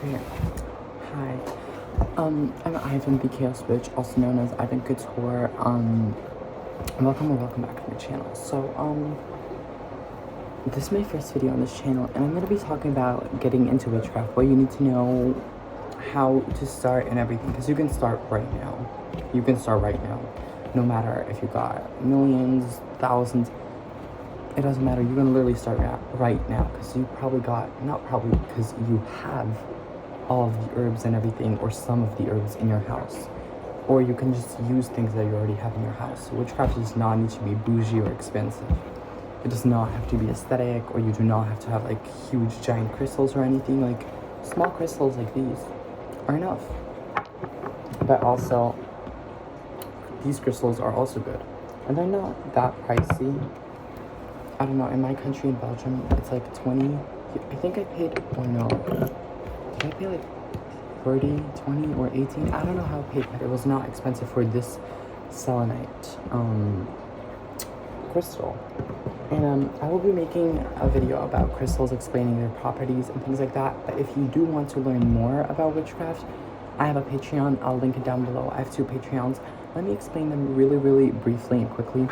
Okay. Hi. I'm Ivan the Chaos Witch, also known as Ivan Couture. Welcome back to my channel. So, this is my first video on this channel, and I'm gonna be talking about getting into witchcraft, what you need to know, how to start, and everything. Because you can start right now. You can start right now, no matter if you got millions, thousands. It doesn't matter. You can literally start right now, because you probably because you have all of the herbs and everything, or some of the herbs in your house, or you can just use things that you already have in your house. Witchcraft does not need to be bougie or expensive. It does not have to be aesthetic, or you do not have to have like huge giant crystals or anything. Like small crystals like these are enough. But also, these crystals are also good, and they're not that pricey. I don't know, in my country, in Belgium, it's like 20, I think I paid, or no, did I pay like 30, 20, or 18? I don't know how I paid, but it was not expensive for this selenite crystal. And I will be making a video about crystals, explaining their properties and things like that. But if you do want to learn more about witchcraft, I have a Patreon. I'll link it down below. I have 2 Patreons. Let me explain them really briefly and quickly.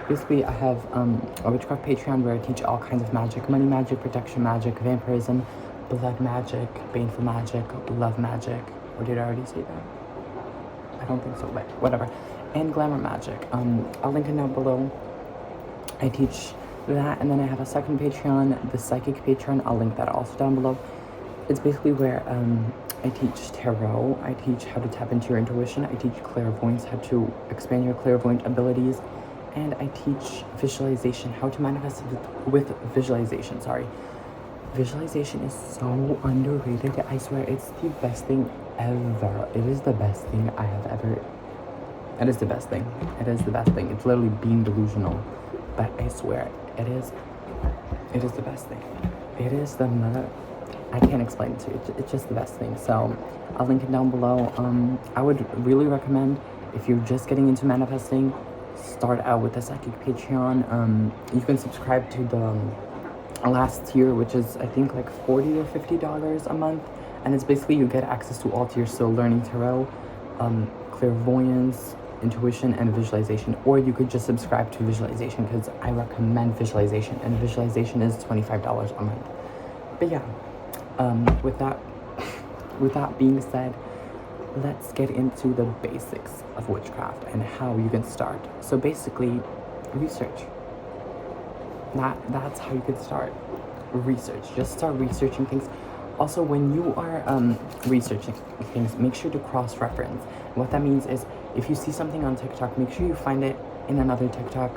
Basically, I have a witchcraft Patreon where I teach all kinds of magic: money magic, protection magic, vampirism, blood magic, baneful magic, love magic. Or did I already say that? I don't think so, but whatever. And glamour magic. I'll link it down below. I teach that, and then I have a second Patreon, the psychic Patreon. I'll link that also down below. It's basically where I teach tarot. I teach how to tap into your intuition. I teach clairvoyance, how to expand your clairvoyant abilities. And I teach visualization, how to manifest with visualization. Visualization is so underrated. I swear, it's the best thing ever. It is the best thing I have ever. It is the best thing. It is the best thing. It's literally being delusional. But I swear, it is the best thing. It is the mother. I can't explain it to you. It's just the best thing. So I'll link it down below. I would really recommend, if you're just getting into manifesting, start out with the psychic Patreon. You can subscribe to the last tier, which is I think like $40 or $50 a month, and it's basically you get access to all tiers. So learning tarot, clairvoyance, intuition, and visualization. Or you could just subscribe to visualization, because I recommend visualization, and visualization is $25 a month. But yeah, with that being said, let's get into the basics of witchcraft and how you can start. So basically, research. That's how you can start. Research. Just start researching things. Also, when you are researching things, make sure to cross-reference. What that means is, if you see something on TikTok, make sure you find it in another TikTok,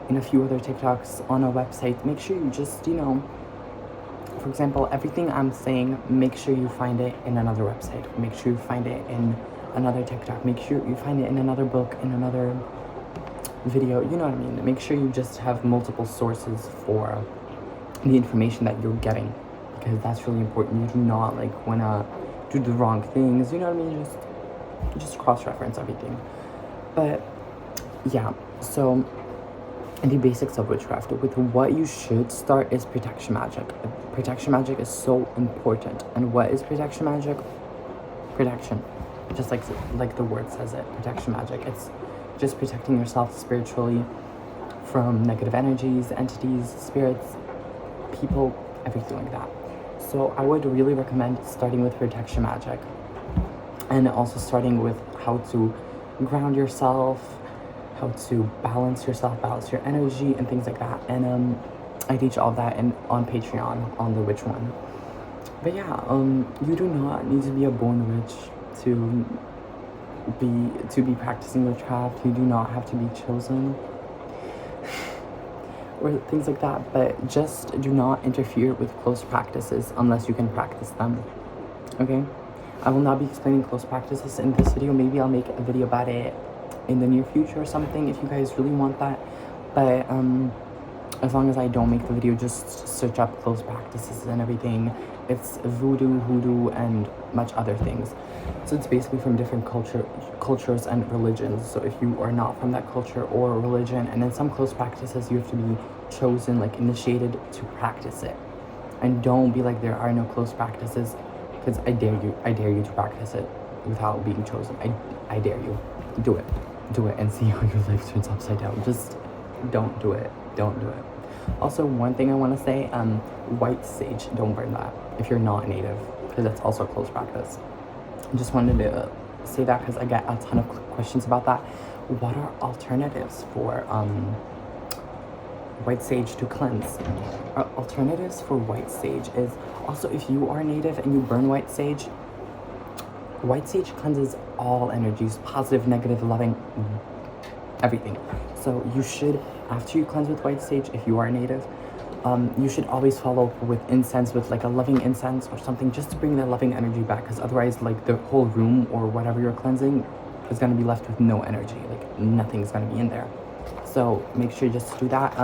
in a few other TikToks, on a website. Make sure you just, for example, everything I'm saying, make sure you find it in another website. Make sure you find it in another TikTok. Make sure you find it in another book, in another video. You know what I mean? Make sure you just have multiple sources for the information that you're getting, because that's really important. You do not want to do the wrong things. You know what I mean? Just cross-reference everything. But yeah, so the basics of witchcraft. With what you should start is protection magic. Protection magic is so important. And what is protection magic? Protection. Just like the word says it, protection magic. It's just protecting yourself spiritually from negative energies, entities, spirits, people, everything like that. So I would really recommend starting with protection magic, and also starting with how to ground yourself, how to balance yourself, balance your energy, and things like that. And I teach all that on Patreon, on the witch one. But yeah, you do not need to be a born witch to be practicing witchcraft. You do not have to be chosen or things like that. But just do not interfere with close practices unless you can practice them. Okay? I will not be explaining close practices in this video. Maybe I'll make a video about it in the near future or something, if you guys really want that. But as long as I don't make the video, just search up close practices and everything. It's voodoo, hoodoo, and much other things. So it's basically from different cultures and religions. So if you are not from that culture or religion, and in some close practices you have to be chosen, initiated to practice it. And don't be like, there are no close practices. because I dare you to practice it without being chosen. I dare you. Do it and see how your life turns upside down. Just don't do it. Don't do it. Also, one thing I want to say, white sage, don't burn that if you're not native, because that's also a close practice. I just wanted to say that because I get a ton of questions about that. What are alternatives for white sage to cleanse? Alternatives for white sage is also, if you are native and you burn white sage cleanses all energies, positive, negative, loving, everything. So you should, after you cleanse with white sage, if you are native, you should always follow up with incense, with like a loving incense or something, just to bring that loving energy back, because otherwise like the whole room or whatever you're cleansing is going to be left with no energy, like nothing's going to be in there. So make sure just to do that.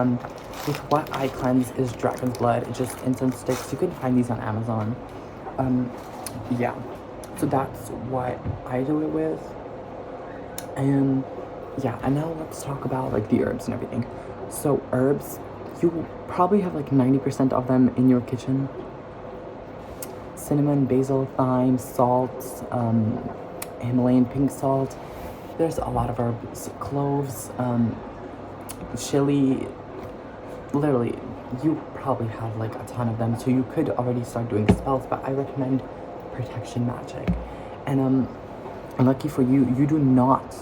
With what I cleanse is dragon's blood, just incense sticks. You can find these on Amazon. Yeah, so that's what I do it with. And yeah, and now let's talk about like the herbs and everything. So herbs, you probably have like 90% of them in your kitchen. Cinnamon, basil, thyme, salt, Himalayan pink salt. There's a lot of herbs, cloves, chili. Literally, you probably have like a ton of them, so you could already start doing spells, but I recommend protection magic. And lucky for you, you do not,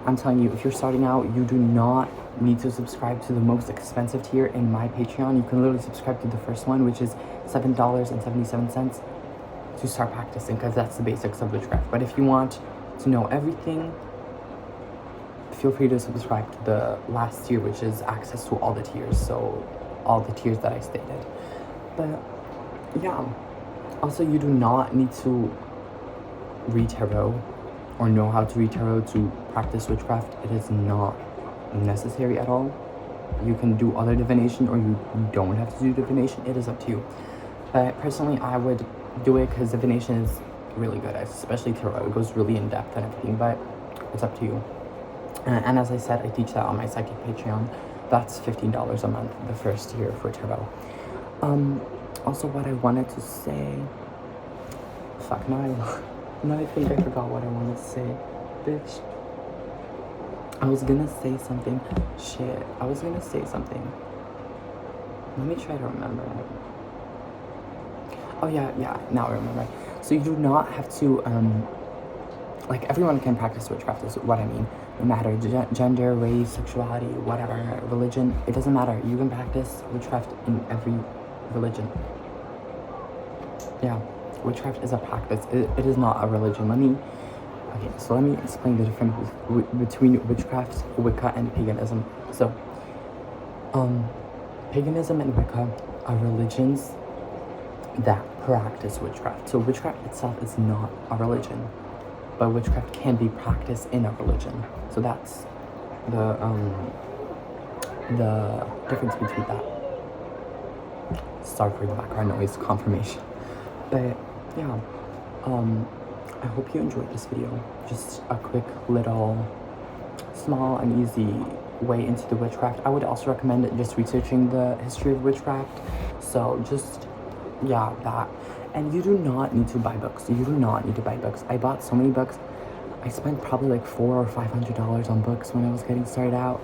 I'm telling you, if you're starting out, you do not need to subscribe to the most expensive tier in my Patreon. You can literally subscribe to the first one, which is $7.77 to start practicing, because that's the basics of witchcraft. But if you want to know everything, feel free to subscribe to the last tier, which is access to all the tiers, so all the tiers that I stated. But yeah, also you do not need to read tarot or know how to read tarot to practice witchcraft. It is not necessary at all. You can do other divination, or you don't have to do divination. It is up to you. But personally, I would do it because divination is really good, especially tarot. It goes really in depth and everything, but it's up to you. And as I said, I teach that on my psychic Patreon. That's $15 a month, the first tier for tarot. Also, what I wanted to say, now I think I forgot what I wanted to say, bitch. I was gonna say something. Shit, I was gonna say something. Let me try to remember. Oh yeah, now I remember. So you do not have to, like, everyone can practice witchcraft is what I mean. No matter gender, race, sexuality, whatever, religion, it doesn't matter. You can practice witchcraft in every religion. Yeah, witchcraft is a practice. It is not a religion. Let me explain the difference between witchcraft, Wicca, and paganism. So, paganism and Wicca are religions that practice witchcraft. So witchcraft itself is not a religion, but witchcraft can be practiced in a religion. So that's the difference between that. Sorry for the background noise, confirmation. But yeah, I hope you enjoyed this video. Just a quick little small and easy way into the witchcraft. I would also recommend just researching the history of witchcraft. So just, yeah, that. And you do not need to buy books. You do not need to buy books. I bought so many books. I spent probably like $400 or $500 on books when I was getting started out.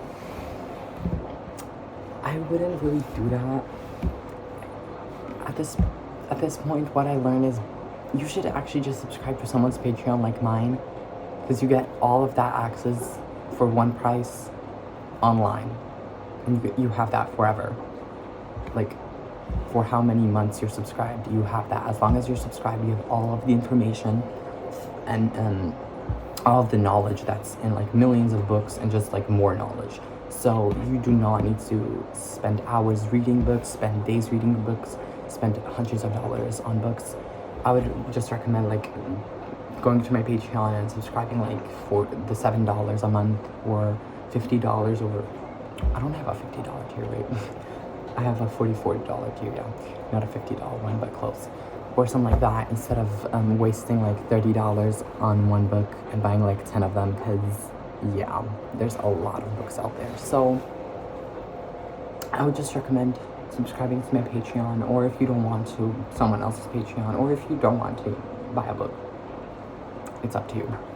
I wouldn't really do that. At this point, what I learned is you should actually just subscribe to someone's Patreon like mine, because you get all of that access for one price online, and you have that forever. Like, for how many months you're subscribed, you have that. As long as you're subscribed, you have all of the information and all of the knowledge that's in like millions of books, and just like more knowledge. So you do not need to spend hours reading books, spend days reading books, spend hundreds of dollars on books. I would just recommend like going to my Patreon and subscribing like for the $7 a month or $50, or I don't have a $50 tier, right? I have a $40 tier, yeah. Not a $50 one, but close. Or something like that, instead of wasting like $30 on one book and buying like 10 of them, because yeah, there's a lot of books out there. So I would just recommend subscribing to my Patreon, or if you don't want to, someone else's Patreon, or if you don't want to, buy a book. It's up to you.